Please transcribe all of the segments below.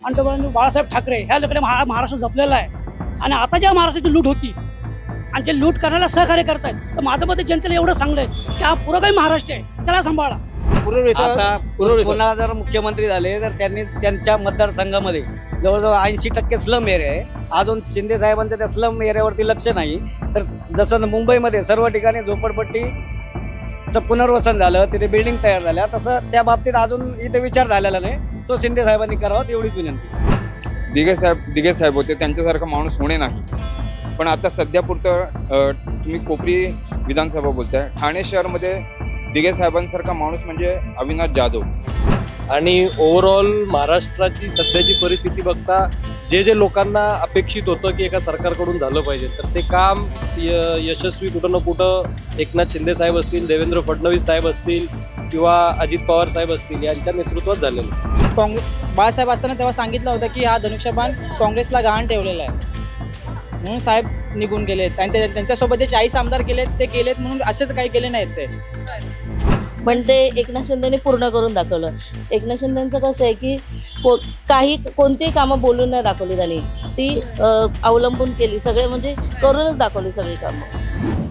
आणि बाळासाहेब ठाकरे ह्या लोकांनी महाराष्ट्र जपलेला आहे। आणि आता ज्या महाराष्ट्राची लूट होती आणि जे लूट करण्याला सहकार्य करतायत, तर माझं मत जनतेला एवढं सांगलंय की हा पुरोगामी महाराष्ट्र आहे, त्याला सांभाळा। आता पुन्हा जर मुख्यमंत्री झाले तर त्यांनी त्यांच्या मतदारसंघामध्ये जवळजवळ 80% स्लम एरिया आहे। अजून शिंदे साहेबांचं त्या स्लम एरियावरती लक्ष नाही। तर जसं मुंबईमध्ये सर्व ठिकाणी झोपडपट्टीचं पुनर्वसन झालं, तिथे बिल्डिंग तयार झाल्या, तसं त्या बाबतीत अजून इथे विचार झालेला नाही। तो शिंदे साहेबांनी करावा एवढीच विनंती। दिघे साहेब होते, त्यांच्यासारखा माणूस होणे नाही। पण आता सध्या पुरतं तुम्ही कोपरी विधानसभा बोलताय, ठाणे शहरमध्ये दिघे साहेबांसारखा माणूस म्हणजे अविनाश जाधव। आणि ओव्हरऑल महाराष्ट्राची सध्याची परिस्थिती बघता जे लोकांना अपेक्षित होतं की एका सरकारकडून झालं पाहिजे, तर ते काम यशस्वी कुठं ना कुठं एकनाथ शिंदे साहेब असतील, देवेंद्र फडणवीस साहेब असतील किंवा अजित पवार साहेब असतील यांच्या नेतृत्वात झालेलं। बाळासाहेब असताना तेव्हा सांगितलं होतं की हा धनुष्यबाण काँग्रेसला गहाण ठेवलेला आहे, म्हणून साहेब निघून गेलेत आणि त्यांच्यासोबत जे 40 आमदार केलेत ते केलेत म्हणून असेच काही केले नाहीत ते। पण ते एकनाथ शिंदेने पूर्ण करून दाखवलं। एकनाथ शिंदेचं कसं आहे की कोणतीही कामं बोलून नाही दाखवली, त्यांनी ती अवलंबून केली, सगळे म्हणजे करूनच दाखवली सगळी कामं।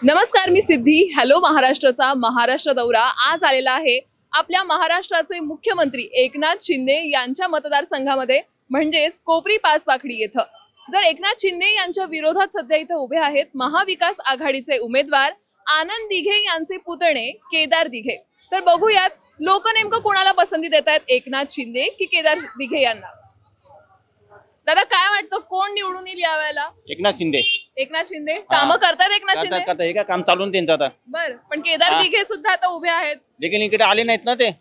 नमस्कार, मी सिद्धी। हॅलो महाराष्ट्राचा महाराष्ट्र दौरा आज आलेला आहे आपल्या महाराष्ट्राचे मुख्यमंत्री एकनाथ शिंदे यांच्या मतदारसंघामध्ये, म्हणजेच कोपरी पाचपाखडी येथे। जर एकनाथ शिंदे यांच्या विरोधात सध्या इथे उभे आहेत महाविकास आघाडीचे उमेदवार आनंद दिघे यांचे पुतणे केदार दिघे। तर बघूयात लोक नेमकं कोणाला पसंती देत आहेत, एकनाथ शिंदे की केदार दिघे यांना। दादा काय वाटतं, कोण निवडून येईल यावेळेला? एकनाथ शिंदे। एकनाथ शिंदे कामं करतात? एकनाथ शिंदे करतात, हे का काम चालून त्यांचं आता। बर, पण केदार दिघे सुद्धा आता उभे आहेत, लेकिन इकडे आले नाहीत ना ते,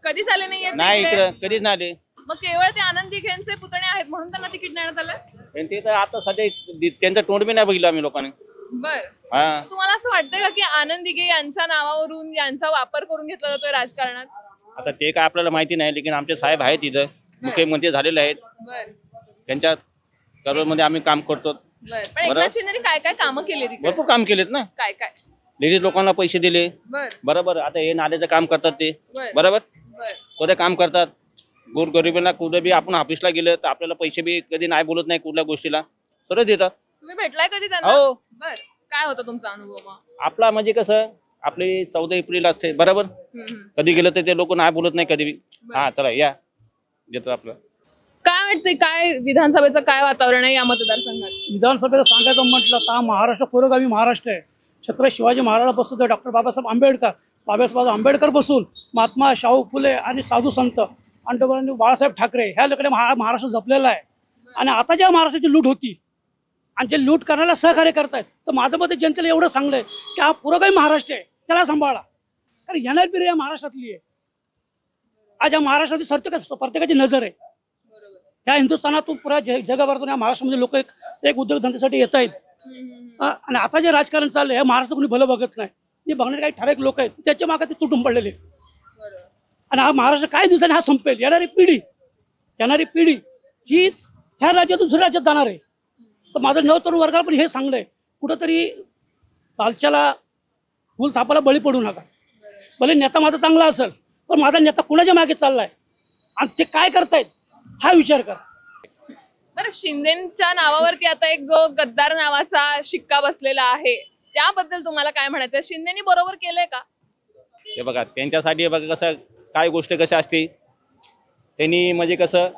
कधीच आले नाहीयेत नाही इकडे कधीच नाही आले। मग केवळ ते आनंद दिघेंचे पुतणे आहेत म्हणून त्यांना तिकीट देण्यात आलं? ते तर आता सध्या त्यांचं तोंड बी नाही बघितलं आम्ही लोकांनी। बर, तुम्हाला असं वाटतंय का की आनंद दिघे यांच्या नावावरून यांचा वापर करून घेतला जातोय राजकारणात? आता ते काय आपल्याला माहिती नाही, लेकिन आमचे साहेब आहेत इथं, मुख्यमंत्री झालेले आहेत, त्यांच्या मध्ये आम्ही काम करतो। पण एकनाथ शिंदेनी काय काय कामं केली? भरपूर काम केलेत ना। काय काय? लेडीज लोकांना पैसे दिले, बरोबर। आता हे नाल्याचं काम करतात ते, बरोबर, स्वतः काम करतात। गोरगरिबांना कुठे बी आपण ऑफिसला गेलं तर आपल्याला पैसे बी कधी नाही बोलत नाही, कुठल्या गोष्टीला सर्व देतात। तुम्ही भेटलाय कधी त्यांना? हो। बर, काय होता तुमचा अनुभव मग? आपला म्हणजे कसं, आपली 14 एप्रिल असते, बरोबर, कधी गेलं तर ते लोक नाही बोलत नाही कधी बी। हा चला या देतो आपलं। काय वाटतंय, काय विधानसभेचं काय वातावरण आहे या मतदारसंघात? विधानसभेचं सांगायचं म्हटलं तर महाराष्ट्र पुरोगामी महाराष्ट्र आहे। छत्रपती शिवाजी महाराजांपासून तर डॉक्टर बाबासाहेब आंबेडकर बसून महात्मा शाहू फुले आणि साधू संत आणि बाळासाहेब ठाकरे ह्या लोकांनी महाराष्ट्र जपलेला आहे। आणि आता ज्या महाराष्ट्राची लूट होती आणि जे लूट करण्याला सहकार्य करतायत, तर माझं मत जनतेला एवढं सांगलंय की हा पुरोगामी महाराष्ट्र आहे, त्याला सांभाळा। कारण येणारी पिढी या महाराष्ट्रातली आहे। आज या महाराष्ट्राची प्रत्येकाची नजर आहे। या हिंदुस्थानातून पुऱ्या जगभरातून या महाराष्ट्रामध्ये लोक एक उद्योगधंद्यासाठी येत आहेत। आणि आता जे राजकारण चाललंय हे महाराष्ट्र कोणी भलं बघत नाही, हे बघणारे काही ठराविक लोक आहेत, त्याच्या मागे ते तुटून पडलेले। आणि हा महाराष्ट्र काही दिवसांनी हा संपेल। येणारी पिढी ही ह्या राज्यातून दुसऱ्या राज्यात जाणार आहे। तर माझं नवतरुण वर्गाला पण हे सांगणं कुठंतरी लालच्याला फुल थापाला बळी पडू नका। भले नेता माझा चांगला असेल, पण माझा नेता कुणाच्या मागे चाललाय आणि ते काय करतायत हा विचार करा। बरं, शिंदेच्या नावावरती आता एक जो गद्दार नावाचा शिक्का बसलेला आहे, त्याबद्दल तुम्हाला काय म्हणायचं? शिंदेनी बरोबर केलंय का? हे बघा, त्यांच्यासाठी बघा कसं काय गोष्ट कशी असते, त्यांनी म्हणजे कसं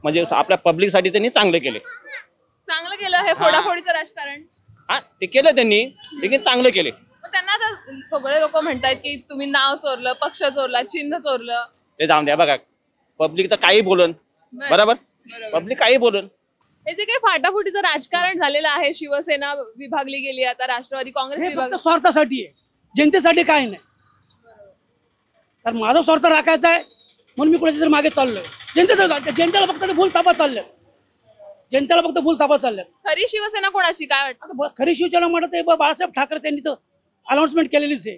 म्हणजे आपल्या पब्लिकसाठी त्यांनी चांगलं केलं हे फोडाफोडीचं राजकारण। हा ते केलं त्यांनी, लेकिन चांगलं केले। त्यांना आता सगळे लोक म्हणतात की तुम्ही नाव चोरलं, पक्ष चोरला, चिन्ह चोरलं। ते जाऊन द्या, बघा पब्लिक तर काही बोलन, बरोबर, पब्लिक काही बोलन। हे जे काही फाटाफुटीचं राजकारण झालेलं आहे, शिवसेना विभागली गेली, आता राष्ट्रवादी काँग्रेस विभाग, स्वार्थासाठी आहे, जनतेसाठी काय नाही। तर माझा स्वार्थ राखायचा आहे म्हणून मी कोणाच्या तरी मागे चाललोय। जनतेला फक्त भूल तापा चालल्या। खरी शिवसेना कोणाची काय वाटतं? खरी शिवसेना म्हणत आहे बाळासाहेब ठाकरे त्यांनी तर अनाउन्समेंट केलेलीच आहे।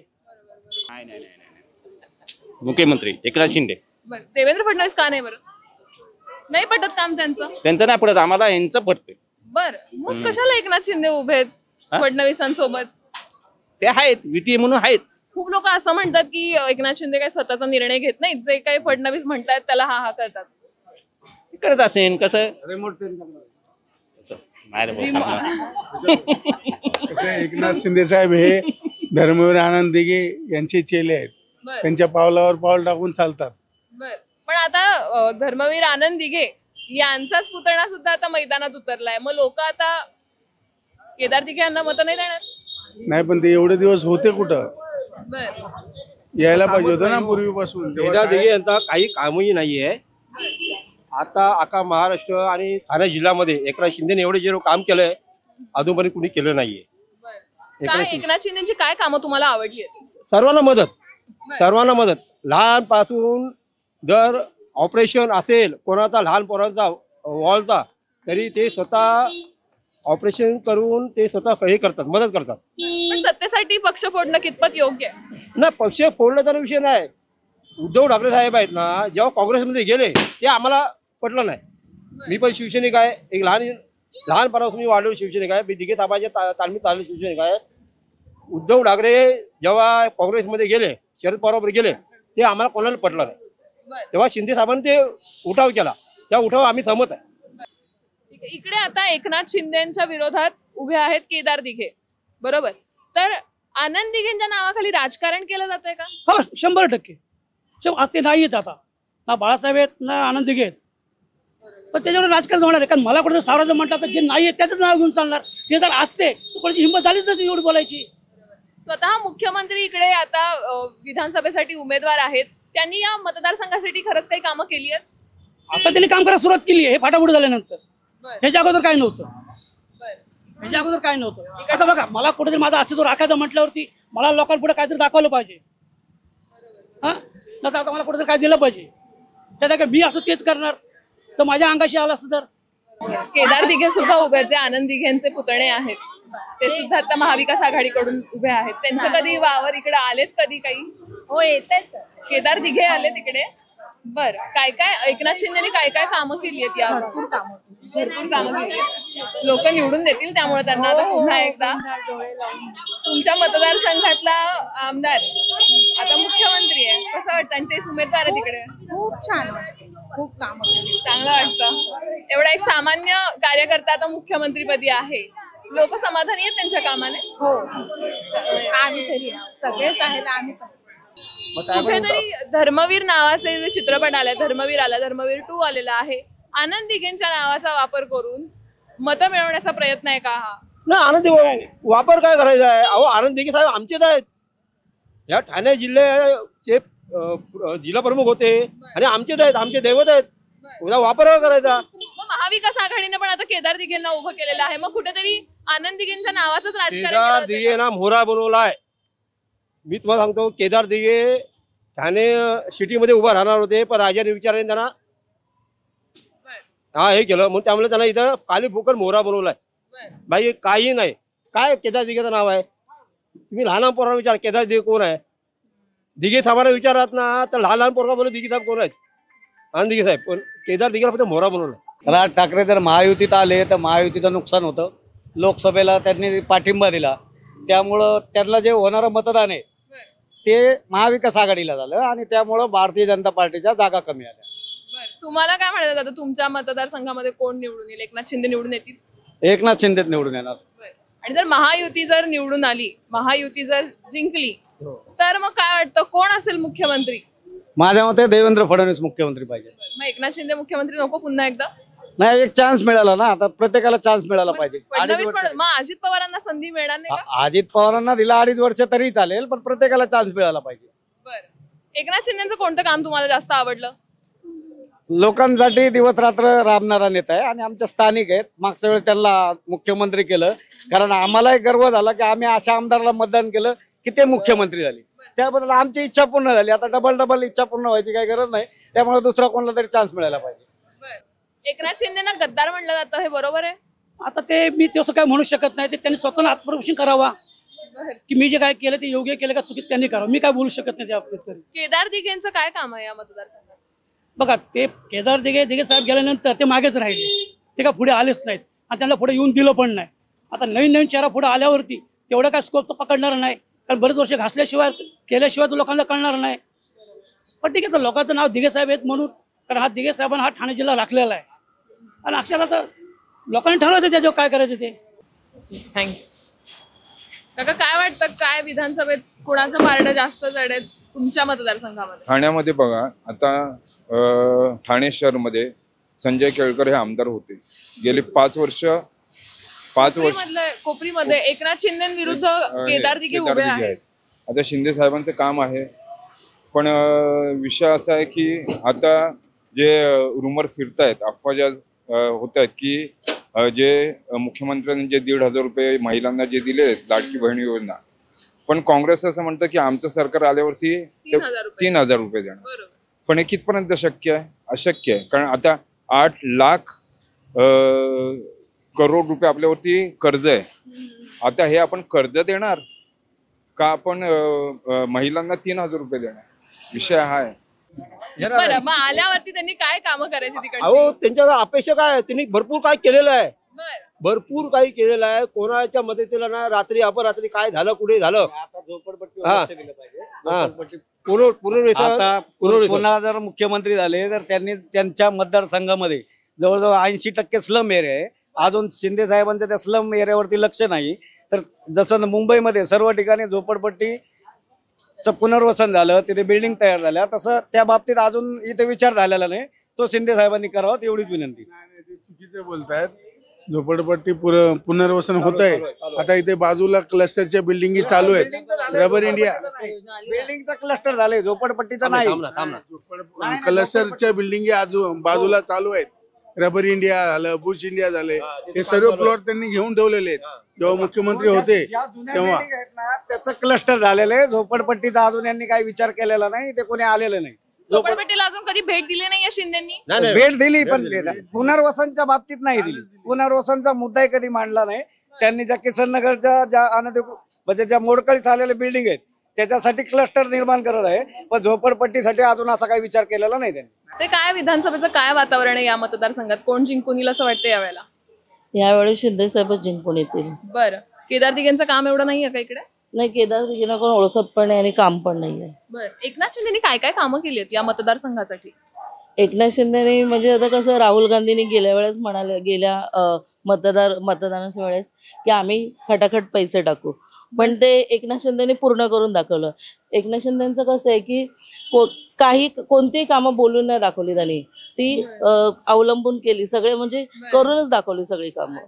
मुख्यमंत्री एकनाथ शिंदे। देवेंद्र फडणवीस का नाही? बरं, नाही पटत काम त्यांचं नाही पडत, आम्हाला यांचं पटतंय। बर, मग कशाला एकनाथ शिंदे उभे आहेत फडणवीसांसोबत? ते आहेत युती म्हणून आहेत। खूप लोक असं म्हणतात की एकनाथ शिंदे काही स्वतःचा निर्णय घेत नाहीत, जे काही फडणवीस म्हणतात त्याला हा करतात। करत असेल कसं असं नाही रे भाऊ, कसं आहे, एकनाथ शिंदे साहेब हे धर्मवीर आनंद दिघे यांचे चेले आहेत. बर त्यांच्या पावलावर पाऊल टाकून चालतात. बर पण आता धर्मवीर आनंद दिघे यांचाच पुतळा सुद्धा आता मैदानात उतरलाय, मग लोक आता केदार दिघे यांना मत नाही देणार? नाही, पण ते एवढे दिवस होते कुठं? बर यायला पाहिजे होतं ना पूर्वीपासून. केदार दिघे यांचा काही कामही नाहीये. आता अख्खा महाराष्ट्र आणि ठाणे जिल्ह्यामध्ये एकनाथ शिंदेने एवढे जे काम केलंय अजूनपर्यंत कुणी केलं नाहीये. काय एकनाथ शिंदेची काय कामं तुम्हाला आवडली आहेत? सर्वांना मदत लहानपासून जर ऑपरेशन असेल कोणाचा लहान पोरांचा वॉलचा तरी ते स्वतः ऑपरेशन करून ते स्वतः हे करतात, मदत करतात. पण सत्तेसाठी पक्ष फोडणं कितपत योग्य आहे? ना पक्ष फोडण्याचा विषय नाही. उद्धव ठाकरे साहेब आहेत ना, जेव्हा काँग्रेसमध्ये गेले ते आम्हाला पटलं नाही. मी पण शिवसैनिक आहे, एक लहानपणापासून मी वाढलेलो शिवसैनिक आहे. मी दिघे साहेबांच्या तालमीत चाललेलो शिवसैनिक आहे. उद्धव ठाकरे जेव्हा काँग्रेसमध्ये गेले, शरद पवारबरोबर गेले, ते आम्हाला कोणाला पटलं नाही. तेव्हा शिंदे साहेबांनी ते उठाव केला, त्या उठाव आम्ही सहमत आहे. इकडे आता एकनाथ शिंदेच्या विरोधात उभे आहेत केदार दिघे, बरोबर? तर आनंद दिघेंच्या नावाखाली राजकारण केलं जातंय का? हो 100%. ते नाही येत आता, ना बाळासाहेब आहेत ना आनंद दिघे आहेत, पण त्याच्यावर राजकारण होणार आहे. कारण मला कुठे सावराज म्हटलं तर जे नाही आहेत त्याच नाव घेऊन चालणार. ते जर असते तर कोणाची हिंमत झालीच नाही एवढी बोलायची. स्वतः मुख्यमंत्री इकडे आता विधानसभेसाठी उमेदवार आहेत, त्यांनी या मतदारसंघासाठी खरंच काही कामं केली आहेत? आता त्यांनी काम करायला सुरुवात केली आहे, हे फाटाफूट झाल्यानंतर. ह्याच्या अगोदर काय नव्हतं. आता बघा, मला कुठेतरी माझा अस्तित्व राखायचं म्हटल्यावरती मला लोकांपुढे काहीतरी दाखवलं पाहिजे. हा नंतर आता मला कुठेतरी काय दिलं पाहिजे. त्याचा काय मी असो तेच करणार तर माझ्या अंगाशी आला असतं तर. केदार दिघे सुद्धा उभे आहेत, जे आनंद दिघेंचे पुतणे आहेत, ते सुद्धा आता महाविकास आघाडीकडून उभे आहेत. त्यांचं कधी वावर इकडे आलेत कधी काही? हो येतेच. केदार दिघे आले तिकडे. बर काय काय एकनाथ शिंदेने काय काय कामं केली आहेत? या भरपूर कामं केली. लोक निवडून देतील त्यामुळे त्यांना आता पुन्हा एकदा. तुमच्या मतदारसंघातला आमदार आता मुख्यमंत्री आहे, कसं वाटतं? आणि तेच उमेदवार आहे तिकडे. खूप छान वाटतं, खूप काम चांगलं वाटतं. एवढा एक सामान्य कार्यकर्ता आता मुख्यमंत्रीपदी आहे, लोक समाधानी आहेत त्यांच्या कामाने? हो आम्ही तरी सगळेच आहेत. आम्ही कुठेतरी धर्मवीर नावाचे जे चित्रपट आले, धर्मवीर आला, धर्मवीर 2 आलेला आहे, आनंद दिघेंच्या नावाचा वापर करून मतं मिळवण्याचा प्रयत्न आहे का हा? ना आनंद वापर काय करायचा आहे? अहो आनंद दिघे साहेब आमचेच आहेत. या ठाणे जिल्ह्याचे जिल्हा प्रमुख होते आणि आमचेच आहेत, आमचे दैवत आहेत. उद्या वापर करायचा. मग महाविकास आघाडीने पण आता केदार दिघेंना उभं केलेलं आहे, मग कुठेतरी आनंद दिघेंच्या नावाचंच राजकारण केदार दिघे ना मोहरा बनवलाय. मी तुम्हाला सांगतो, केदार दिघे ठाणे सिटीमध्ये उभा राहणार होते, पण राजाने विचाराने त्यांना हे केलं, म्हणून त्यामुळे त्यांना इथं पाली फुकट मोहरा बनवलाय. बाई काही नाही. काय केदार दिघेचं नाव आहे? तुम्ही लहान पोरांना विचार केदार दिघे कोण आहे. दिघे साहेबांना विचारात ना तर लहान पोरगा बोलू दिघे साहेब कोण आहेत? आनंद दिघे साहेब. पण केदार दिघेला फक्त मोहरा बनवला. राज ठाकरे जर महायुतीत आले तर महायुतीचं नुकसान होतं. लोकसभेला त्यांनी पाठिंबा दिला, त्यामुळं त्यांना जे होणारं मतदान आहे ते महाविकास आघाडीला झालं आणि त्यामुळं भारतीय जनता पार्टीच्या जागा कमी आल्या. तुम्हाला काय म्हणायचं आता, तुमच्या मतदारसंघामध्ये कोण निवडून येईल? एकनाथ शिंदे निवडून येतील? एकनाथ शिंदेच निवडून येणार. आणि जर महायुती जर निवडून आली, महायुती जर जिंकली तर मग काय वाटतं कोण असेल मुख्यमंत्री? माझ्या मते देवेंद्र फडणवीस मुख्यमंत्री पाहिजे. मग एकनाथ शिंदे मुख्यमंत्री नको पुन्हा एकदा? नाही, एक चान्स मिळाला ना, आता प्रत्येकाला चान्स मिळाला पाहिजे. फडणवीस मग अजित पवारांना संधी मिळणार नाही का? अजित पवारांना दिला 2.5 वर्ष तरी चालेल, पण प्रत्येकाला चान्स मिळाला पाहिजे. बरं, एकनाथ शिंदेचं कोणतं काम तुम्हाला जास्त आवडलं? लोकांसाठी दिवस रात्र राबणारा नेता आहे आणि आमच्या स्थानिक आहेत. मागच्या वेळेस त्यांना मुख्यमंत्री केलं, कारण आम्हालाही गर्व झाला की आम्ही अशा आमदाराला मतदान केलं की ते मुख्यमंत्री झाले. त्याबद्दल आमची इच्छा पूर्ण झाली. आता डबल इच्छा पूर्ण व्हायची काही गरज नाही, त्यामुळे दुसरा कोणाला तरी चान्स मिळायला पाहिजे. एकनाथ शिंदेना गद्दार म्हणलं जातं, हे बरोबर आहे? आता ते मी तसं काय म्हणू शकत नाही. ते त्यांनी स्वतःला आत्मपरीक्षण करावा की मी जे काय केलं ते योग्य केलं का चुकीत त्यांनी करावं. मी काय बोलू शकत नाही त्या बाबतीत. तरी केदार दिघेंचं काय काम आहे या मतदारसंघात? बघा, ते केदार दिघे साहेब गेल्यानंतर ते मागेच राहिले, ते काय पुढे आलेच नाहीत आणि त्यांना पुढे येऊन दिलं पण नाही. आता नवीन चेहरा पुढे आल्यावरती तेवढं काय स्कोप तर पकडणार नाही, कारण बरेच वर्ष घासल्याशिवाय केल्याशिवाय तो लोकांना कळणार नाही. पण ठीक आहे, तर लोकांचं नाव दिघे साहेब आहेत म्हणून, कारण हा दिघे साहेबांना हा ठाणे जिल्हा राखलेला आहे. आणि अक्षरशः तर लोकांनी ठरवायचं त्याच्यावर काय करायचं ते. थँक्यू. काका काय वाटतं, काय विधानसभेत कुणाचं पारडं जास्त जडेल तुमच्या मतदारसंघामध्ये? ठाण्यामध्ये बघा आता ठाणे शहरमध्ये संजय केळकर हे आमदार होते गेली 5 वर्ष. कोपरीमध्ये एकनाथ शिंदेविरुद्ध केदार दिघे उभे आहेत. आता शिंदे साहेबांचं काम आहे, पण विषय असा आहे की आता जे रुमर फिरतायत, अफवा ज्या होत आहेत की जे मुख्यमंत्र्यांनी जे 1,500 रुपये महिलांना जे दिले लाडकी बहीण योजना, पण काँग्रेस असं म्हणतं की आमचं सरकार आल्यावरती 3,000 रुपये देणार. पण हे कितपर्यंत शक्य आहे? अशक्य आहे. कारण आता 8 लाख करोड रुपये आपल्यावरती कर्ज आहे. आता हे आपण कर्ज देणार का आपण महिलांना 3,000 रुपये देणार? विषय हा आहे. बरं, मग आल्यावरती त्यांनी काय कामं करायची तिकडची? अहो त्यांच्या अपेक्षा काय आहे? त्यांनी भरपूर काय केलेलं आहे, भरपूर काही केलेलं आहे. कोणाच्या मदतीला ना रात्री अपरात्री काय झालं, कुठे झालं, आता झोपडपट्टीवर लक्ष दिलं पाहिजे. पुनर्वसन. पुन्हा जर मुख्यमंत्री झाले तर त्यांनी त्यांच्या मतदारसंघामध्ये जवळजवळ 80% स्लम एरिया आहे. अजून शिंदे साहेबांचं त्या स्लम एरियावरती लक्ष नाही. तर जसं मुंबईमध्ये सर्व ठिकाणी झोपडपट्टीचं पुनर्वसन झालं, तिथे बिल्डिंग तयार झाल्या, तसं त्या बाबतीत अजून इथे विचार झालेला नाही. तो शिंदे साहेबांनी करावा एवढीच विनंती. चुकीचे बोलतायत. झोपडपट्टी पुनर्वसन होत आहे. आता इथे बाजूला क्लस्टरच्या बिल्डिंगी चालू आहेत. रबर इंडिया बिल्डिंगचा क्लस्टर झाले, झोपडपट्टीचा नाही. क्लस्टरच्या बिल्डिंगी बाजूला चालू आहेत. रबर इंडिया झालं, बुश इंडिया झाले, हे सर्व प्लॉट त्यांनी घेऊन ठेवलेले आहेत. जेव्हा मुख्यमंत्री होते तेव्हा त्याचं क्लस्टर झालेलं आहे. झोपडपट्टीचा अजून यांनी काही विचार केलेला नाही, ते कोणी आलेलं नाही. झोपडपट्टीला अजून कधी भेट दिली नाहीये शिंदेनी? भेट दिली, पण पुनर्वसनच्या बाबतीत नाही दिली. पुनर्वसनचा मुद्दाही कधी मांडला नाही त्यांनी. ज्या किसननगरच्या ज्या म्हणजे ज्या मोडकळीत आलेल्या बिल्डिंग आहेत त्याच्यासाठी क्लस्टर निर्माण करत आहे, पण झोपडपट्टीसाठी अजून असा काही विचार केलेला नाही त्यांनी. ते काय विधानसभेचं काय वातावरण आहे या मतदारसंघात? कोण जिंकून येईल असं वाटतं यावेळेला? यावेळी शिंदे साहेबच जिंकून येतील. बरं, केदार दिघेंचं काम एवढं नाहीये का इकडे? नाही, केदार दिघेंना कोण ओळखत पण नाही आणि काम पण नाहीये. बरं, एकनाथ शिंदेनी काय काय कामं केली आहेत या मतदारसंघासाठी? एकनाथ शिंदेने म्हणजे आता कसं राहुल गांधींनी गेल्या वेळेस म्हणाले, गेल्या मतदानाच्या वेळेस की आम्ही खटाखट पैसे टाकू, पण ते एकनाथ शिंदेने पूर्ण करून दाखवलं. एकनाथ शिंदेचं कसं आहे की कोणतीही कामं बोलून नाही दाखवली त्यांनी, ती अवलंबून केली. सगळे म्हणजे करूनच दाखवली सगळी कामं.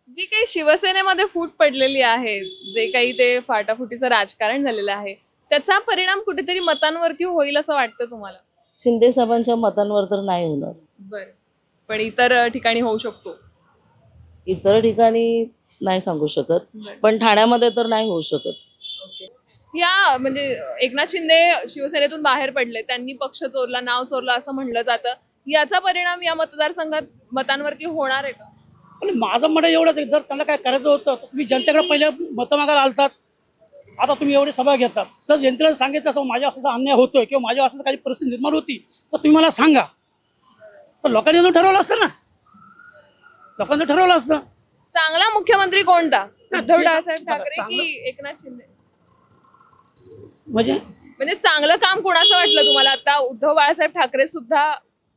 जी काही शिवसेनेमध्ये फूट पडलेली आहे, जे काही ते फाटाफुटीचं राजकारण झालेलं आहे, त्याचा परिणाम कुठेतरी मतांवरती होईल असं वाटतं तुम्हाला? शिंदे साहेबांच्या मतांवर तर नाही होणार. बरं, पण इतर ठिकाणी होऊ शकतो? इतर ठिकाणी नाही सांगू शकत, पण ठाण्यामध्ये तर नाही होऊ शकत. या म्हणजे एकनाथ शिंदे शिवसेनेतून बाहेर पडले, त्यांनी पक्ष चोरला, नाव चोरला असं म्हणलं जातं. याचा परिणाम या मतदारसंघात मतांवरती होणार आहे का? पण माझं म्हणणं एवढंच आहे, जर त्यांना काय करायचं होतं तर तुम्ही जनतेकडे पहिले मतं मागायला आलतात. आता तुम्ही एवढी सभा घेतात, तर जनतेला सांगितलं तर माझ्या असाचा अन्याय होतोय किंवा माझ्या असं काही परिस्थिती निर्माण होती तर तुम्ही मला सांगा, तर लोकांनी ठरवलं असतं ना. लोकांनी ठरवलं असतं. चांगला मुख्यमंत्री कोणता, उद्धव बाळासाहेब ठाकरे की एकनाथ शिंदे? म्हणजे चांगलं काम कोणाचं वाटलं तुम्हाला? आता उद्धव बाळासाहेब ठाकरे सुद्धा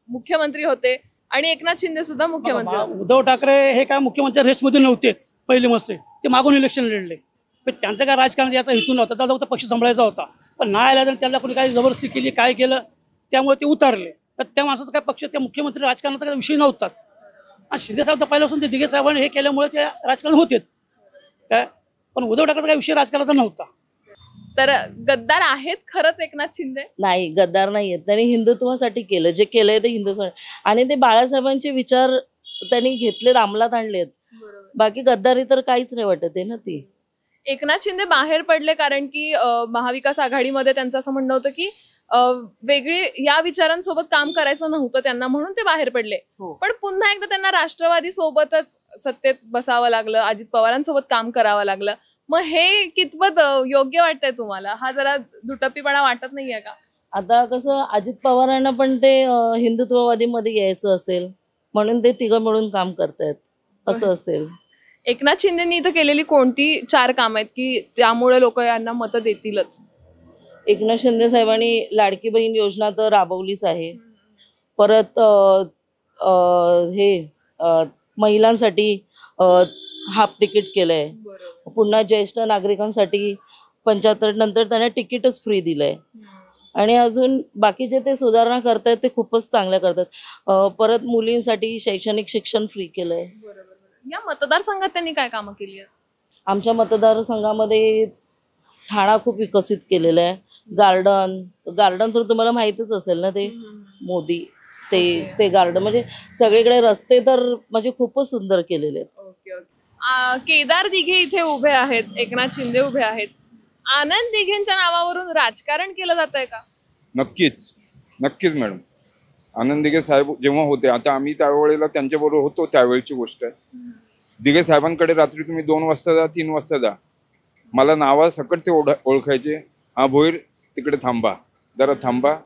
मुख्यमंत्री होते आणि एकनाथ शिंदे सुद्धा मुख्यमंत्री होते. उद्धव ठाकरे हे काय मुख्यमंत्री रेसमध्ये नव्हतेच पहिली मस्त, ते मागून इलेक्शन लढले. पण त्यांचं काय राजकारण याचा हेतू नव्हता, त्याचा फक्त पक्ष सांभाळायचा होता. पण नाही आला तर त्याला कोणी काही जबरदस्ती केली, काय केलं, त्यामुळे ते उतारले. तर त्या माणसाचं काय पक्ष, त्या मुख्यमंत्री राजकारणाचा काही विषय नव्हता. आणि शिंदे साहेब तर पहिल्यापासून ते दिघे साहेबांनी हे केल्यामुळे ते राजकारण होतेच काय, पण उद्धव ठाकरेचा काही विषय राजकारणाचा नव्हता. तर गद्दार आहेत खरंच एकनाथ शिंदे? नाही, गद्दार नाहीयेत. त्यांनी हिंदुत्वासाठी केलं, जे केलंय ते हिंदुत्वासाठी, आणि ते बाळासाहेबांचे विचार त्यांनी घेतले, अंमलात आणलेत. बाकी गद्दारी तर काहीच नाही वाटत आहे ना ती. एकनाथ शिंदे बाहेर पडले कारण की महाविकास आघाडीमध्ये त्यांचं असं म्हणणं होतं की वेगळी या विचारांसोबत काम करायचं नव्हतं त्यांना, म्हणून ते बाहेर पडले. पण पुन्हा एकदा त्यांना राष्ट्रवादी सोबतच सत्तेत बसावं लागलं, अजित पवारांसोबत काम करावं लागलं. मग हे कितपत योग्य वाटतंय तुम्हाला? हा जरा दुटप्पीपणा वाटत नाहीये का? आता कसं अजित पवारांना पण ते हिंदुत्ववादीमध्ये यायचं असेल म्हणून ते तिघं मिळून काम करतायत असं असेल. एकनाथ शिंदेनी इथं केलेली कोणती 4 कामं आहेत की त्यामुळे लोक यांना मतं देतीलच? एकनाथ शिंदे साहेबांनी लाडकी बहीण योजना तर राबवलीच आहे. परत महिलांसाठी हाफ तिकीट केलंय. पुन्हा ज्येष्ठ नागरिकांसाठी 75 नंतर त्यांना तिकीटच फ्री दिलंय. आणि अजून बाकीचे ते सुधारणा करतायत ते खूपच चांगल्या करतात. परत मुलींसाठी शैक्षणिक शिक्षण फ्री केलंय. या मतदारसंघात त्यांनी काय कामं केली आहेत? आमच्या मतदारसंघामध्ये ठाणा खूप विकसित केलेला आहे. गार्डन तर तुम्हाला माहितीच असेल ना, ते मोदी ते गार्डन म्हणजे सगळीकडे रस्ते तर म्हणजे खूपच सुंदर केलेले आहेत. Okay okay. केदार दिघे इथे उभे आहेत, एकनाथ शिंदे उभे आहेत. आनंद दिघेंच्या नावावरून राजकारण केलं जात आहे का? नक्कीच मॅडम. आनंद दिघे साहेब जेव्हा होते, आता आम्ही त्यावेळेला त्यांच्याबरोबर होतो, त्यावेळेची गोष्ट आहे. दिघे साहेबांकडे रात्री तुम्ही 2 वाजता जा, 3 वाजता जा, मला नावासकट ते ओळखायचे. हा भोईर तिकडे थांबा, जरा थांबा.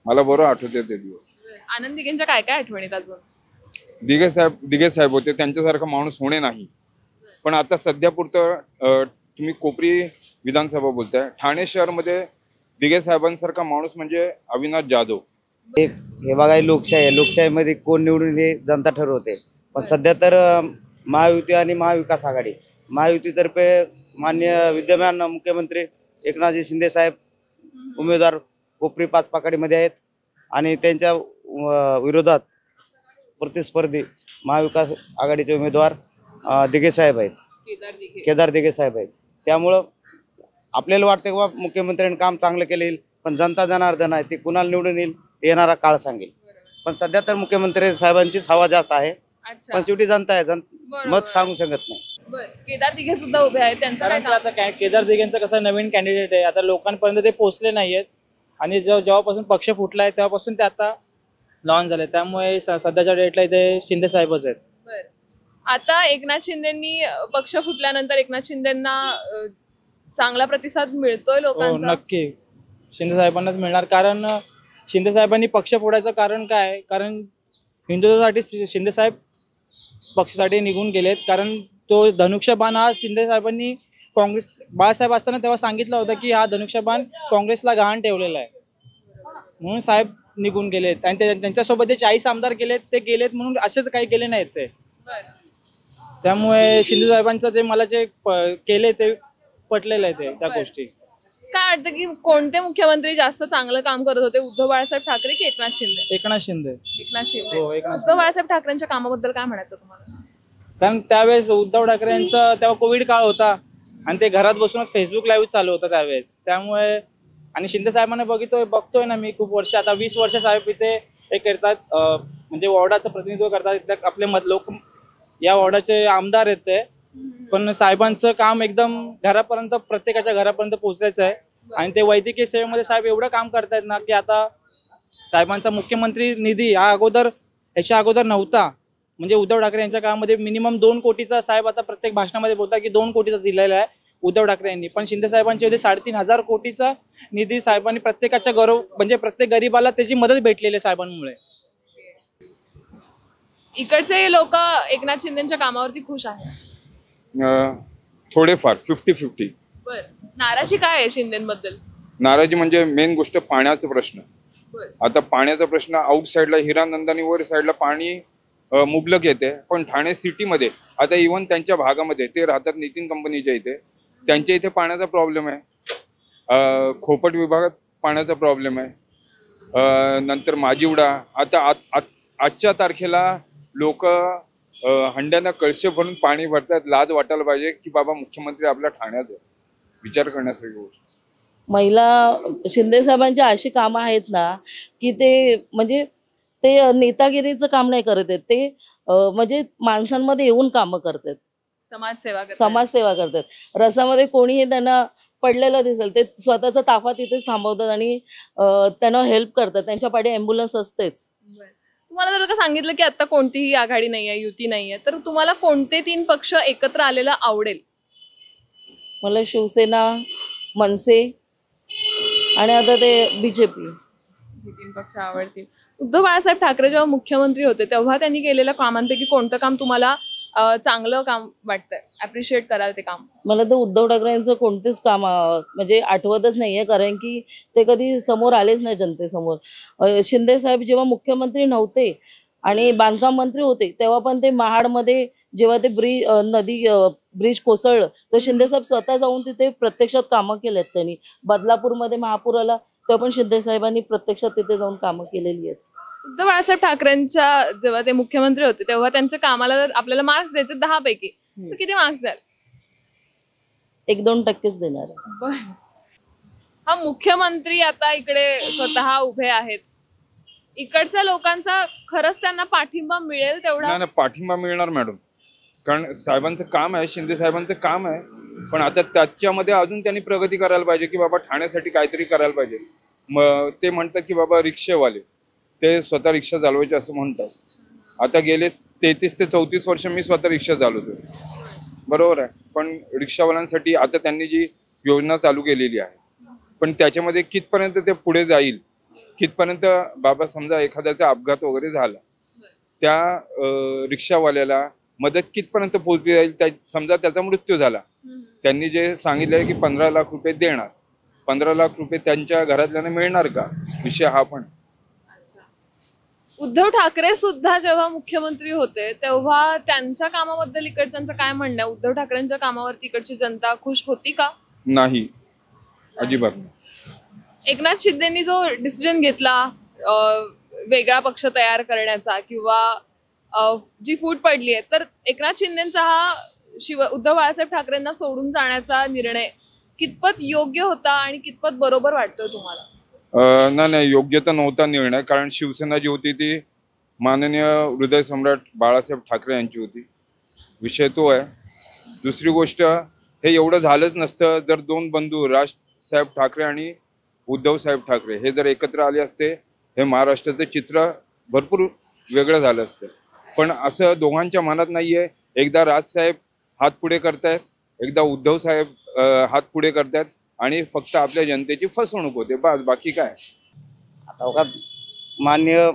मला बरं आठवते ते दिवस. आनंद दिघेंच्या काय काय आठवणीत अजून? दिघे साहेब होते, त्यांच्यासारखा माणूस होणे नाही. पण आता सध्या पुरतं तुम्ही कोपरी विधानसभा बोलताय, ठाणे शहरमध्ये दिघे साहेबांसारखा माणूस म्हणजे अविनाश जाधव. हे बघा, लोकशाही आहे. लोकशाहीमध्ये कोण निवडून हे जनता ठरवते. पण सध्या तर महायुती आणि महाविकास आघाडी, महायुतीतर्फे माननीय विद्यमान मुख्यमंत्री एकनाथजी शिंदे साहेब उमेदवार कोपरी पाचपाकडीमध्ये आहेत. आणि त्यांच्या विरोधात प्रतिस्पर्धी महाविकास आघाडीचे उमेदवार दिघे साहेब आहेत, केदार दिघे साहेब आहेत. त्यामुळं आपल्याला वाटतं की बा मुख्यमंत्र्यांनी काम चांगलं केलं, पण जनता जनार्दन आहे, ते कुणाला निवडून येईल येणारा काळ सांगेल. पण सध्या तर मुख्यमंत्री साहेबांचीच हवा जास्त आहे. पण शेवटी जनता आहे, मत सांगू शकत नाही. केदार दिघे सुद्धा उभे आहेत, त्यांचं काय काम? आता केदार दिघेंचं कसं नवीन कॅन्डिडेट आहे, आता लोकांपर्यंत ते पोहोचले नाहीयेत. आणि जेव्हापासून पक्ष फुटलाय तेव्हापासून ते आता लॉन्च झाले. त्यामुळे सध्याच्या डेटला इथे शिंदे साहेबच आहेत. आता एकनाथ शिंदेंनी पक्ष फुटल्यानंतर एकनाथ शिंदेंना चांगला प्रतिसाद मिळतोय लोकांचा? नक्की शिंदे साहेबांनाच मिळणार. कारण शिंदे साहेबांनी पक्ष फोडायचं कारण काय? कारण हिंदुत्वासाठी शिंदे साहेब पक्षासाठी निघून गेलेत. कारण तो धनुष्यबाण हा शिंदे साहेबांनी बाळासाहेब असताना तेव्हा सांगितलं होतं की हा धनुष्यबाण काँग्रेसला गहाण ठेवलेला आहे, म्हणून साहेब निघून गेलेत. आणि त्यांच्यासोबत जे 40 आमदार गेलेत ते गेलेत म्हणून असेच काही केले नाहीत ते. त्यामुळे शिंदे साहेबांचं जे मला जे केले ते पटलेलं आहे ते त्या गोष्टी. काय वाटतं की कोणते मुख्यमंत्री जास्त चांगलं काम करत होते, उद्धव बाळासाहेब ठाकरे की एकनाथ शिंदे? एकनाथ शिंदे. उद्धव बाळासाहेब ठाकरेंच्या कामाबद्दल काय म्हणायचं तुम्हाला? कारण त्यावेळेस उद्धव ठाकरे यांचा तेव्हा कोविड काळ होता आणि ते घरात बसूनच फेसबुक लाईव्ह चालू होतं त्यावेळेस. त्यामुळे आणि शिंदे साहेबांना बघतोय ना मी खूप वर्ष, आता 20 वर्ष साहेब इथे हे करतात, म्हणजे वॉर्डाचं प्रतिनिधित्व करतात. इथे आपले लोक या वॉर्डाचे आमदार आहेत ते. पण साहेबांचं काम एकदम घरापर्यंत, प्रत्येकाच्या घरापर्यंत पोहोचायचं आहे. आणि ते वैद्यकीय सेवेमध्ये साहेब एवढं काम करतायत ना की आता साहेबांचा मुख्यमंत्री निधी याच्या अगोदर नव्हता. म्हणजे उद्धव ठाकरे यांच्या काळामध्ये मिनिमम 2 कोटीचा साहेब आता प्रत्येक भाषणामध्ये बोलतात की 2 कोटीचा दिलेला आहे उद्धव ठाकरे यांनी. पण शिंदे साहेबांच्या होते 3,500 कोटीचा निधी साहेबांनी प्रत्येकाच्या म्हणजे प्रत्येक गरीबाला त्याची मदत भेटलेली आहे साहेबांमुळे. इकडचे लोक एकनाथ शिंदेच्या कामावरती खुश आहेत? थोडेफार 50-50. बर, नाराजी काय आहे शिंदेबद्दल? नाराजी म्हणजे मेन गोष्ट पाण्याचा प्रश्न. आता पाण्याचा प्रश्न आउट साईडला हिरानंदानी वर साईडला पाणी मुबलक येते, पण ठाणे सिटीमध्ये आता इव्हन त्यांच्या भागामध्ये ते राहतात नितीन कंपनीच्या इथे, त्यांच्या इथे पाण्याचा प्रॉब्लेम आहे. खोपट विभागात पाण्याचा प्रॉब्लेम आहे. नंतर माजिवडा. आता आजच्या तारखेला लोक हंड्यानं कळशे भरून पाणी भरतात. लाज वाटायला पाहिजे की बाबा मुख्यमंत्री आपल्या ठाण्यात आहे. विचार करण्यासारखी गोष्ट. महिला शिंदे साहेबांची अशी कामं आहेत ना की ते म्हणजे ते नेतागिरीचं काम नाही करत आहेत, ते म्हणजे माणसांमध्ये येऊन कामं करतात, समाजसेवा करतात. रस्त्यामध्ये कोणीही त्यांना पडलेलं दिसेल ते स्वतःचा ताफा तिथेच थांबवतात आणि त्यांना हेल्प करतात. त्यांच्या पाठी ॲम्ब्युलन्स असतेच. तुम्हाला जर का सांगितलं की आता कोणतीही आघाडी नाहीये, युती नाहीये, तर तुम्हाला कोणते 3 पक्ष एकत्र आलेला आवडेल? मला शिवसेना, मनसे आणि आता ते बीजेपी, हे 3 पक्ष आवडतील. उद्धव बाळासाहेब ठाकरे जेव्हा मुख्यमंत्री होते तेव्हा त्यांनी केलेल्या कामांपैकी कोणतं काम तुम्हाला चांगलं काम वाटतंय, अप्रिशिएट कराल ते काम? मला तर उद्धव ठाकरे यांचं कोणतेच काम म्हणजे आठवतच नाहीये, कारण की ते कधी समोर आलेच नाही जनतेसमोर. शिंदे साहेब जेव्हा मुख्यमंत्री नव्हते आणि बांधकाम मंत्री होते तेव्हा पण ते महाडमध्ये जेव्हा ते ब्रिज कोसळलं तर शिंदेसाहेब स्वतः जाऊन तिथे प्रत्यक्षात कामं केलेत त्यांनी. बदलापूरमध्ये महापूर आला तेव्हा पण शिंदेसाहेबांनी प्रत्यक्षात तिथे जाऊन कामं केलेली आहेत. उद्धव बाळासाहेब ठाकरेंच्या जेव्हा ते मुख्यमंत्री होते तेव्हा त्यांच्या कामाला जर आपल्याला मार्क्स द्यायचे 10 पैकी तर किती मार्क्स द्याल? 1-2% देणार आहे. बरं. हा मुख्यमंत्री आता इकडे स्वतः उभे आहेत, इकडच्या लोकांचा खरंच त्यांना पाठिंबा मिळेल तेवढा? नाही, पाठिंबा मिळणार मॅडम, कारण साहेबांचं काम आहे, शिंदे साहेबांचं काम आहे. पण आता त्याच्यामध्ये अजून त्यांनी प्रगती करायला पाहिजे की बाबा ठाण्यासाठी काहीतरी करायला पाहिजे. मग ते म्हणतात की बाबा रिक्षेवाले ते स्वतः रिक्षा चालवायचे असं म्हणतात. आता गेले 33 ते 34 वर्ष मी स्वतः रिक्षा चालवतो, बरोबर आहे. पण रिक्षावाल्यांसाठी आता त्यांनी जी योजना चालू केलेली आहे, पण त्याच्यामध्ये कितपर्यंत ते पुढे जाईल, कितपर्यंत बाबा समजा एखाद्याचा अपघात वगैरे झाला त्या रिक्षावाल्याला मदत कितपर्यंत पोहोचली जाईल. समजा त्याचा मृत्यू झाला, त्यांनी जे सांगितलंय की 15 लाख रुपये देणार, 15 लाख रुपये त्यांच्या घरातल्यांना मिळणार का, विषय हा पण. उद्धव ठाकरे सुद्धा जेव्हा मुख्यमंत्री होते तेव्हा त्यांच्या कामाबद्दल इकडच्यांचं काय म्हणणं आहे? उद्धव ठाकरेंच्या कामावरती इकडची जनता खुश होती का? नाही, अजिबात नाही. एकनाथ शिंदेनी जो डिसिजन घेतला वेगळा पक्ष तयार करण्याचा किंवा जी फूट पडली आहे, तर एकनाथ शिंदेचा हा उद्धव बाळासाहेब ठाकरेंना सोडून जाण्याचा निर्णय कितपत योग्य होता आणि कितपत बरोबर वाटतोय तुम्हाला? नाही, योग्य तर नव्हता निर्णय, कारण शिवसेना जी होती ती माननीय हृदय सम्राट बाळासाहेब ठाकरे यांची होती. विषय तो आहे. दुसरी गोष्ट, हे एवढं झालंच नसतं जर दोन बंधू राजसाहेब ठाकरे आणि उद्धव साहेब ठाकरे हे जर एकत्र आले असते, हे महाराष्ट्राचं चित्र भरपूर वेगळं झालं असतं. पण असं दोघांच्या मनात नाहीये. एकदा राजसाहेब हात पुढे करतायत, एकदा उद्धव साहेब हात पुढे करतायत आणि फक्त आपल्या जनतेची फसवणूक होते, बस, बाकी काय. आता माननीय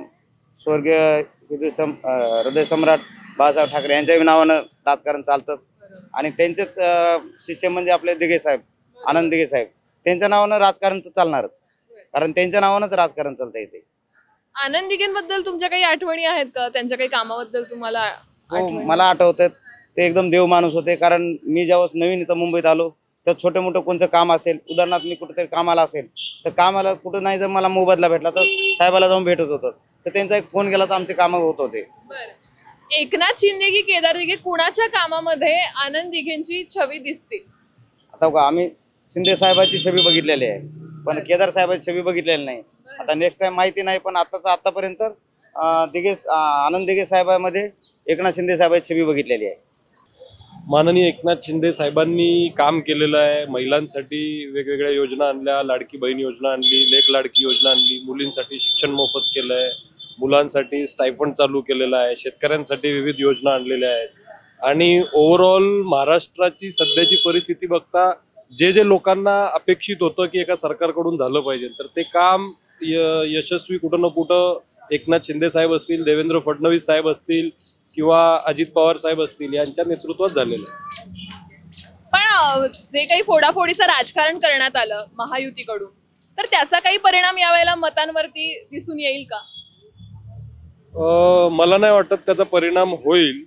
स्वर्गीय हृदय सम्राट बाळासाहेब ठाकरे यांच्या नावानं राजकारण चालतंच आणि त्यांचेच शिष्य म्हणजे आपले दिघे साहेब, आनंद दिघे साहेब, त्यांच्या नावानं राजकारण तर चालणारच, कारण त्यांच्या नावानंच राजकारण चालतं इथे. आनंद दिघेंबद्दल तुमच्या काही आठवणी आहेत का? त्यांच्या काही कामाबद्दल तुम्हाला? मला आठवतं ते एकदम देव माणूस होते. कारण मी जेव्हा नवीन इथं मुंबईत आलो तर छोटे मोठं कोणतं काम असेल, उदाहरणार्थ मी कुठेतरी कामाला असेल तर कामाला कुठं नाही जर मला मोबदला भेटला तर साहेबाला जाऊन भेटत होतं, तर त्यांचा एक फोन गेला तर आमचे कामं होत होते. एकनाथ शिंदे की केदार दिघे कुणाच्या कामामध्ये आनंद दिघेंची छवी दिसते? आता आम्ही शिंदे साहेबांची छवी बघितलेली आहे, पण केदार साहेबांची छवी बघितलेली नाही. आता नेक्स्ट टाइम माहिती नाही, पण आतापर्यंत आनंद दिघे साहेबांमध्ये एकनाथ शिंदे साहेबांची छवी बघितलेली आहे. माननीय एकनाथ शिंदे साहेबांनी काम केलेलं आहे. महिलांसाठी वेगवेगळ्या योजना आणल्या, लाडकी बहीण योजना आणली, लेक लाडकी योजना आणली, मुलींसाठी शिक्षण मोफत केलं आहे, मुलांसाठी स्टायफंड चालू केलेलं आहे, शेतकऱ्यांसाठी विविध योजना आणलेल्या आहेत. आणि ओव्हरऑल महाराष्ट्राची सध्याची परिस्थिती बघता जे लोकांना अपेक्षित होतं की एका सरकारकडून झालं पाहिजे, तर ते काम यशस्वी कुठं ना कुठं एकनाथ शिंदे साहेब असतील, देवेंद्र फडणवीस साहेब असतील किंवा अजित पवार साहेब असतील यांच्या नेतृत्वात झालेलं आहे. पण जे काही फोडाफोडीचं राजकारण करण्यात आलं महायुतीकडून, तर त्याचा काही परिणाम यावेळेला मतांवरती दिसून येईल का? मला नाही वाटत त्याचा परिणाम होईल,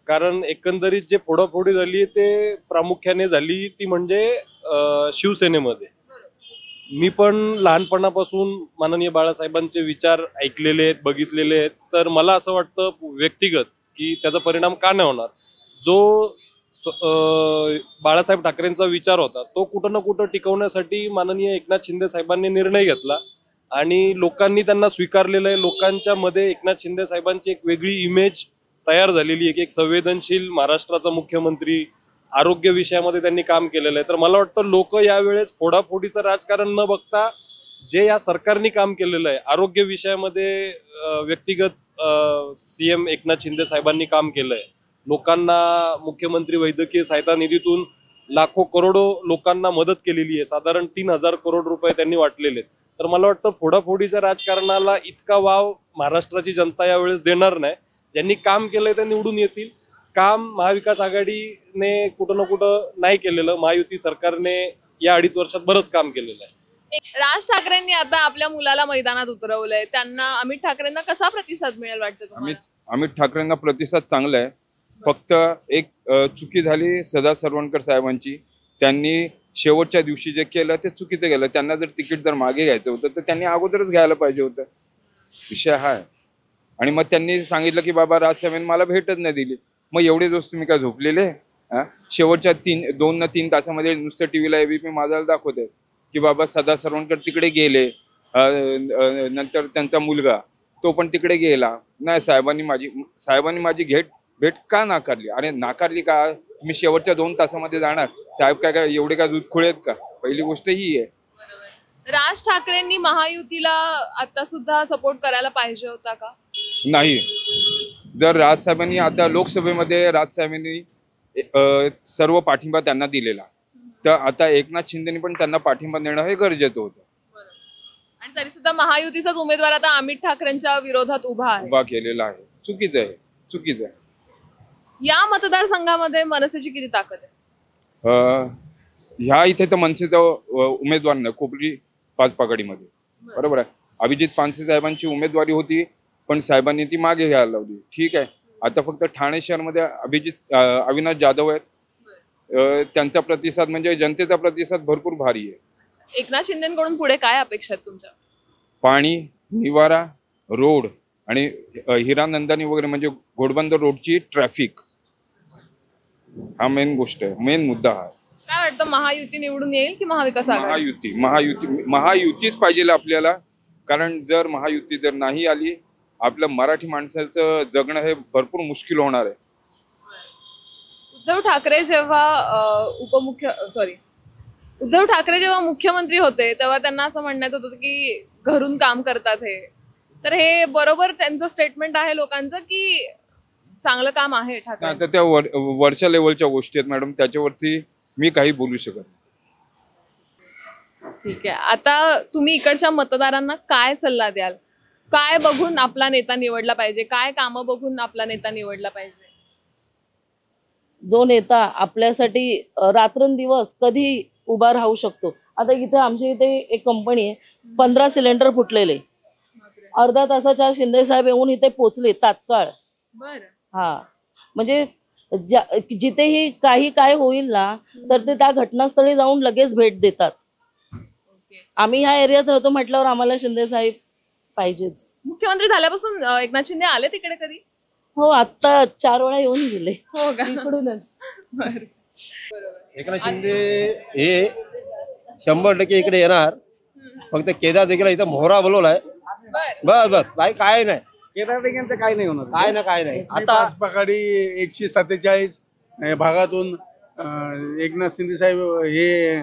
कारण एकंदरीत जे फोडाफोडी झाली ते प्रामुख्याने झाली ती म्हणजे शिवसेनेमध्ये. मी पण लहानपणापासून माननीय बाळासाहेबांचे विचार ऐकलेले आहेत, बघितलेले आहेत, तर मला असं वाटतं व्यक्तिगत की त्याचा परिणाम का नाही होणार. जो बाळासाहेब ठाकरेंचा विचार होता तो कुठं ना कुठं टिकवण्यासाठी माननीय एकनाथ शिंदे साहेबांनी निर्णय घेतला आणि लोकांनी त्यांना स्वीकारलेलं आहे. लोकांच्या मध्ये एकनाथ शिंदे साहेबांची एक वेगळी इमेज तयार झालेली आहे की एक संवेदनशील महाराष्ट्राचा मुख्यमंत्री, आरोग्य विषयामध्ये त्यांनी काम केलेलं आहे. तर मला वाटतं लोक यावेळेस फोडाफोडीचं राजकारण न बघता जे या सरकारने काम केलेलं आहे आरोग्य विषयामध्ये, व्यक्तिगत CM एकनाथ शिंदे साहेबांनी काम केलंय. लोकांना मुख्यमंत्री वैद्यकीय सहायता निधीतून लाखो करोडो लोकांना मदत केलेली आहे. साधारण 3,000 करोड रुपये त्यांनी वाटलेले आहेत. तर मला वाटतं फोडाफोडीच्या राजकारणाला इतका वाव महाराष्ट्राची जनता यावेळेस देणार नाही. ज्यांनी काम केलंय ते निवडून येतील. काम महाविकास आघाडीने कुठं ना कुठं नाही केलेलं, महायुती सरकारने या 2.5 वर्षात बरंच काम केलेलं आहे. राज ठाकरेंनी आता आपल्या मुलाला मैदानात उतरवलंय, त्यांना अमित ठाकरेंना कसा प्रतिसाद मिळेल वाटतं तुम्हाला? अमित ठाकरेंना प्रतिसाद चांगला आहे. फक्त एक चुकी झाली सदा सरवणकर साहेबांची. त्यांनी शेवटच्या दिवशी जे केलं ते चुकीचं केलं. त्यांना जर तिकीट जर मागे घ्यायचं होतं तर त्यांनी अगोदरच घ्यायला पाहिजे होतं. विषय हा आहे. आणि मग त्यांनी सांगितलं की बाबा राजसाहेबांनी मला भेटच नाही दिली. मग एवढे दिवस तुम्ही काय झोपलेले? शेवटच्या 2 ते 3 तासामध्ये नुसतं टीव्हीला एबीपी माझ्याला दाखवते की बाबा सदा सरवणकर तिकडे गेले, नंतर त्यांचा मुलगा तो पण तिकडे गेला. नाही, साहेबांनी माझी भेट का नाकारली? अरे नाकारली का? मी शेवटच्या 2 तासामध्ये जाणार? साहेब काय एवढे काय दूधखोळे आहेत का? पहिली गोष्ट ही आहे. राज ठाकरेंनी महायुतीला आता सुद्धा सपोर्ट करायला पाहिजे होता का? नाही. जर राजसाहेबांनी आता लोकसभेमध्ये राजसाहेबांनी सर्व पाठिंबा त्यांना दिलेला, तर आता एकनाथ शिंदेनी पण त्यांना पाठिंबा देणं हे गरजेचं होतं. आणि तरी सुद्धा महायुतीचाच उमेदवार आता अमित ठाकरेंच्या विरोधात उभा केलेला आहे. चुकीचं आहे. या मतदारसंघामध्ये मनसेची किती ताकद आहे? ह्या इथे तर मनसेचा उमेदवार नाही. कोपरी पाचपाकडीमध्ये बरोबर आहे. अभिजित पानसे साहेबांची उमेदवारी होती, पण साहेबांनी ती मागे घ्यायला लावली. ठीक आहे. आता फक्त ठाणे शहरमध्ये अविनाश जाधव आहेत. त्यांचा प्रतिसाद म्हणजे जनतेचा प्रतिसाद भरपूर भारी आहे. एकनाथ शिंदेकडून पुढे काय अपेक्षा आहेत तुमच्या? पाणी, निवारा, रोड आणि हिरानंदानी वगैरे म्हणजे घोडबंदर रोडची ट्रॅफिक, हा मेन गोष्ट आहे, मेन मुद्दा हा. काय वाटतं, महायुती निवडून येईल की महाविकास आघाडी? महायुतीच पाहिजे आपल्याला. कारण जर महायुती जर नाही आली, आपलं मराठी माणसाचं जगणं हे भरपूर मुश्किल होणार आहे. उद्धव ठाकरे जेव्हा मुख्यमंत्री होते तेव्हा त्यांना असं म्हणण्यात होतं की घरून काम करतात हे, तर हे बरोबर त्यांचं स्टेटमेंट आहे लोकांचं की चांगलं काम आहे ठाकरे? आता त्या वरच्या लेवलच्या गोष्टी आहेत मॅडम, त्याच्यावरती मी काही बोलू शकत नाही. ठीक आहे. आता तुम्ही इकडच्या मतदारांना काय सल्ला द्याल? काय बघून आपला नेता निवडला पाहिजे? काय कामं बघून आपला नेता निवडला पाहिजे? जो नेता आपल्यासाठी रात्रंदिवस कधी उभा राहू शकतो. आता इथे आमच्या इथे एक कंपनी आहे, 15 सिलेंडर फुटलेले, अर्ध्या तासाच्या शिंदे साहेब येऊन इथे पोचले तात्काळ. हा, म्हणजे जिथेही काय होईल ना, तर ते त्या घटनास्थळी जाऊन लगेच भेट देतात. आम्ही ह्या एरियात राहतो म्हटल्यावर आम्हाला शिंदे साहेब पाहिजेच. मुख्यमंत्री झाल्यापासून एकनाथ शिंदे आले तिकडे कधी? हो, आता 4 वेळा येऊन गेले. हो का? इकडूनच. एकनाथ शिंदे हे 100% इकडे येणार. फक्त केदार देखील इथं मोहरा बोलवलाय. बस बाई काय नाही. केदार देखील काय नाही होणार. काय नाही. आता पाचपाकडी 147 भागातून एकनाथ शिंदे साहेब हे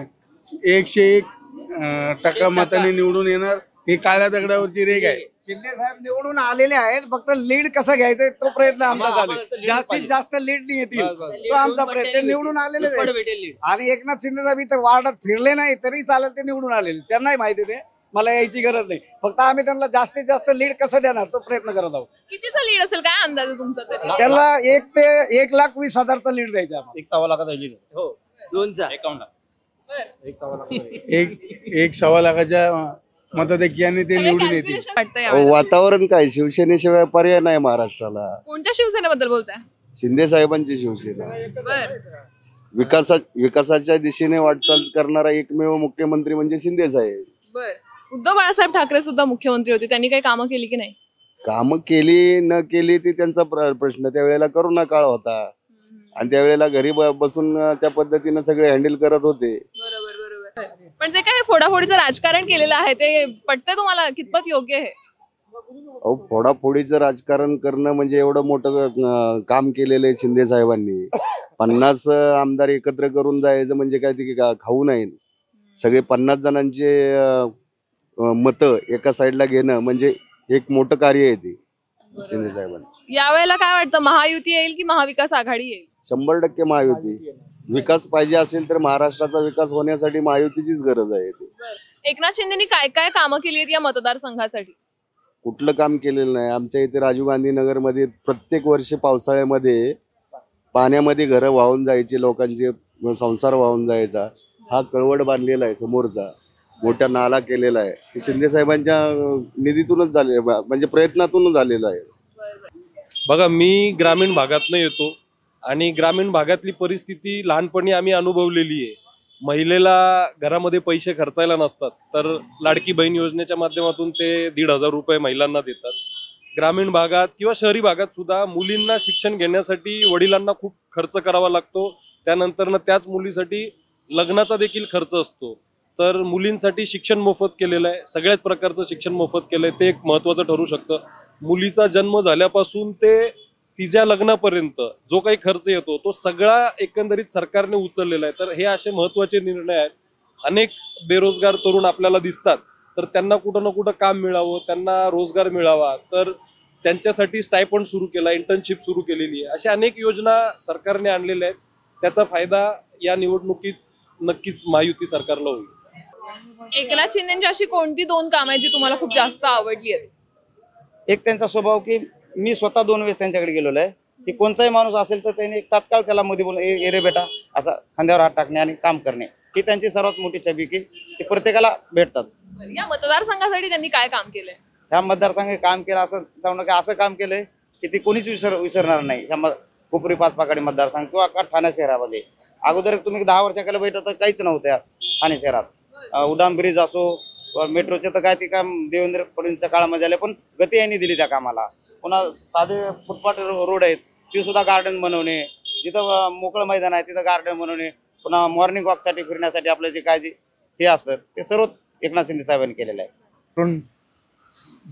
101% मताने निवडून येणार. हे काळ्या दगडावरची रेग आहे. शिंदे साहेब निवडून आलेले आहेत, फक्त लीड कसं घ्यायचं तो प्रयत्न आमचा चालू आहे. जास्तीत जास्त लीड येतील तो आमचा प्रयत्न. निवडून आलेले आणि एकनाथ शिंदे साहेब इथं वार्डात फिरले नाही तरी चालेल, ते निवडून आलेले. त्यांनाही माहिती ते, मला यायची गरज नाही. फक्त आम्ही त्यांना जास्तीत जास्त लीड कसं देणार तो प्रयत्न करत आहोत. कितीचा लीड असेल, काय अंदाज आहे तुमचा तरी? त्यांना 1 ते 1,20,000चा लीड द्यायचा. 1.25 लाखाचा लीड. हो, 2चा अकाउंटला 1.25 लाखाच्या मताधिक्याने ते निवडून येतील. वातावरण काय, शिवसेनेशिवाय पर्याय नाही महाराष्ट्राला. कोणत्या शिवसेनेबद्दल बोलताय? शिंदे साहेबांची शिवसेना बर विकासाच्या दिशेने वाटचाल करणारा एकमेव मुख्यमंत्री म्हणजे शिंदे साहेब. बर. उद्धव बाळासाहेब ठाकरे सुद्धा मुख्यमंत्री होते, त्यांनी काही कामं केली की नाही? कामं केली न केली ती त्यांचा प्रश्न. त्यावेळेला करोना काळ होता आणि त्यावेळेला घरी बसून त्या पद्धतीने सगळे हँडल करत होते. बरोबर. पण जे काही फोडाफोडीचं राजकारण केलेलं आहे ते पटतंय तुम्हाला? कितपत योग्य आहे? अहो, फोडाफोडीचं राजकारण करणं म्हणजे एवढं मोठं काम केलेलं आहे शिंदे साहेबांनी. 50 आमदार एकत्र करून जायचं म्हणजे काय ते खाऊ नाही. सगळे 50 जणांचे मतं एका साईडला घेणं म्हणजे एक मोठं कार्य आहे ते शिंदे साहेबांनी. यावेळेला काय वाटतं, महायुती येईल की महाविकास आघाडी येईल? 100% महायुती. विकास पाहिजे असेल तर महाराष्ट्राचा विकास होण्यासाठी महायुतीचीच गरज आहे. एकनाथ शिंदेनी काय काय कामं केली आहेत या मतदारसंघासाठी? कुठलं काम केलेलं नाही. आमच्या इथे राजीव गांधी नगर मध्ये प्रत्येक वर्षी पावसाळ्यामध्ये पाण्यामध्ये घरं वाहून जायची, लोकांचे संसार वाहून जायचा. हा कळवड बांधलेला आहे समोरचा. मोठ्या नाला केलेला आहे हे शिंदे साहेबांच्या निधीतूनच झाले, म्हणजे प्रयत्नातूनच झालेलं आहे. बघा, मी ग्रामीण भागातनं येतो आणि ग्रामीण भागातली परिस्थिती लहानपणी आम्ही अनुभवलेली आहे. महिलेला घरामध्ये पैसे खर्चायला नसतात, तर लाडकी बहीण योजनेच्या माध्यमातून ते 1,500 रुपये महिलांना देतात. ग्रामीण भागात किंवा शहरी भागात सुद्धा मुलींना शिक्षण घेण्यासाठी वडिलांना खूप खर्च करावा लागतो. त्यानंतर त्याच मुलीसाठी लग्नाचा देखील खर्च असतो. तर मुलींसाठी शिक्षण मोफत केलेलं आहे, सगळ्याच प्रकारचं शिक्षण मोफत केलंय, ते एक महत्त्वाचं ठरू शकतं. मुलीचा जन्म झाल्यापासून ते तिच्या लग्नापर्यंत जो काही खर्च येतो तो सगळा एकंदरीत सरकारने उचललेला आहे. तर हे असे महत्त्वाचे निर्णय आहेत. अनेक बेरोजगार तरुण आपल्याला दिसतात, तर त्यांना कुठं ना कुठं काम मिळावं, त्यांना रोजगार मिळावा, तर त्यांच्यासाठी स्टायफंड सुरू केला, इंटर्नशिप सुरू केलेली आहे. अशा अनेक योजना सरकारने आणलेल्या आहेत. त्याचा फायदा या निवडणुकीत नक्कीच महायुती सरकारला होईल. एकनाथ शिंदेची अशी कोणती 2 कामं आहेत जी तुम्हाला खूप जास्त आवडली आहेत? एक त्यांचा स्वभाव की मी स्वतः 2 वेळेस त्यांच्याकडे गेलेलो आहे की कोणताही माणूस असेल तर त्यांनी तात्काळ त्याला मध्ये बोलून ए रे बेटा असं खांद्यावर हात टाकणे आणि काम करणे ही त्यांची सर्वात मोठी छबी की ते प्रत्येकाला भेटतात. या मतदारसंघासाठी त्यांनी काय काम केलंय? ह्या मतदारसंघात काम केलं असं सांगणं की असं काम केलंय की ते कोणीच विसरणार नाही. ह्या कोपरी पाचपाकाडी मतदारसंघ किंवा ठाणे शहरामध्ये अगोदर तुम्ही 10 वर्षाखाली बैठक तर काहीच नव्हत्या ठाणे शहरात. उडान ब्रिज असो, मेट्रोचे तर काय ते काम देवेंद्र फडणवीसच्या काळामध्ये आले, पण गती यांनी दिली त्या कामाला. पुन्हा साधे फुटपाथ रोड आहेत ती सुद्धा गार्डन बनवणे, जिथं मोकळं मैदान आहे तिथं गार्डन बनवणे, पुन्हा मॉर्निंग वॉकसाठी फिरण्यासाठी आपलं जे काय जे हे असतं ते सर्व एकनाथ शिंदे साहेबांनी केलेलं आहे. पण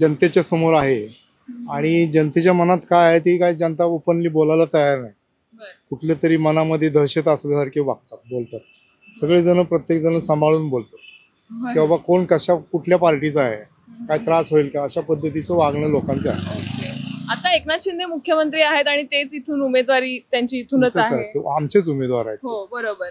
जनतेच्या समोर आहे आणि जनतेच्या मनात काय आहे ती काय जनता ओपनली बोलायला तयार नाही. कुठले तरी मनामध्ये दहशत असल्यासारखे वागतात, बोलतात. सगळेजण प्रत्येक जण सांभाळून बोलतो की बाबा कोण कुठल्या पार्टीचा आहे, काय त्रास होईल का, अशा पद्धतीचं वागणं लोकांचं आहे. आता एकनाथ शिंदे मुख्यमंत्री आहेत आणि तेच इथून उमेदवारी त्यांची इथूनच आहे. आमचेच उमेदवार आहेत. हो बरोबर.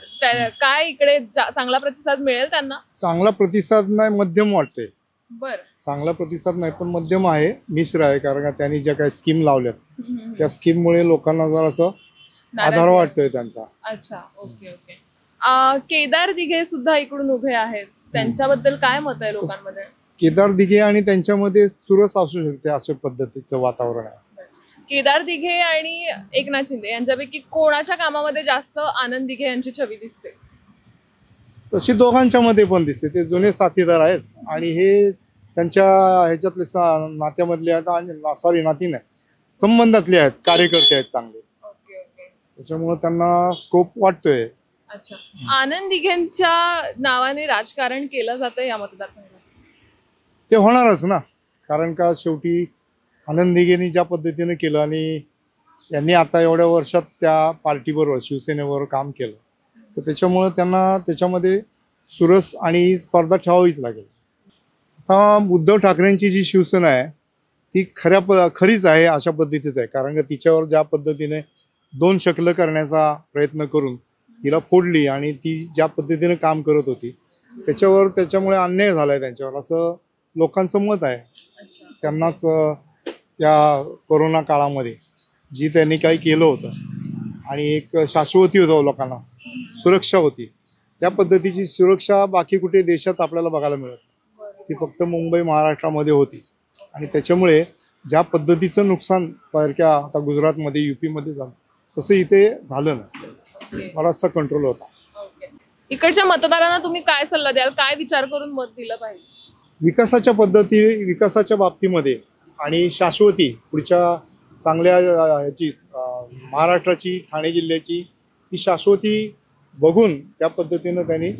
काय इकडे चांगला प्रतिसाद मिळेल त्यांना? चांगला प्रतिसाद नाही, मध्यम वाटते. बरं, चांगला प्रतिसाद नाही पण मध्यम आहे, मिश्र आहे. कारण का त्यांनी ज्या काही स्कीम लावल्यात त्या स्कीममुळे लोकांना जरासं आधार वाटतोय त्यांचा. अच्छा, ओके ओके. केदार दिघे सुद्धा इकडून उभे आहेत, त्यांच्याबद्दल काय मत आहे लोकांमध्ये? केदार दिघे आणि त्यांच्यामध्ये चुरस असू शकते अशा पद्धतीचं वातावरण आहे. केदार दिघे आणि एकनाथ शिंदे यांच्यापैकी कोणाच्या कामामध्ये जास्त आनंद दिघे यांची छवी दिसते? तशी दोघांच्या मध्ये पण दिसते. ते जुने साथीदार आहेत आणि हे त्यांच्या ह्याच्यातले नात्यामधले आहेत, सॉरी नाती नाही, संबंधातले आहेत, कार्यकर्ते आहेत चांगले. त्याच्यामुळे त्यांना स्कोप वाटतोय. अच्छा, आनंद दिघेंच्या नावाने राजकारण केलं जातं या मतदारसंघात? ते होणारच ना, कारण का शेवटी आनंद दिघेंनी ज्या पद्धतीने केलं आणि यांनी आता एवढ्या वर्षात त्या पार्टीबरोबर शिवसेनेबरोबर काम केलं, तर त्याच्यामुळे त्यांना त्याच्यामध्ये सुरस आणि स्पर्धा ठेवावीच लागेल. आता उद्धव ठाकरेंची जी शिवसेना आहे ती खरीच आहे अशा पद्धतीच आहे. कारण का तिच्यावर ज्या पद्धतीने 2 शकलं करण्याचा प्रयत्न करून तिला फोडली आणि ती ज्या पद्धतीने काम करत होती त्याच्यामुळे अन्याय झाला आहे त्यांच्यावर, असं लोकांचं मत आहे. त्यांनाच त्या कोरोना काळामध्ये जी त्यांनी काही केलं होतं आणि एक शाश्वती होतं, लोकांना सुरक्षा होती, त्या पद्धतीची सुरक्षा बाकी कुठे देशात आपल्याला बघायला मिळत, ती फक्त मुंबई महाराष्ट्रामध्ये होती. आणि त्याच्यामुळे ज्या पद्धतीचं नुकसान परक्या आता गुजरातमध्ये UP-मध्ये झालं तसं इथे झालं ना, बराचसा कंट्रोल होता. इकडच्या मतदारांना तुम्ही काय सल्ला द्याल, काय विचार करून मत दिलं पाहिजे? विकासाच्या बाबतीमध्ये आणि शाश्वती पुढच्या चांगल्या ह्याची महाराष्ट्राची, ठाणे जिल्ह्याची ही शाश्वती बघून त्या पद्धतीनं त्यांनी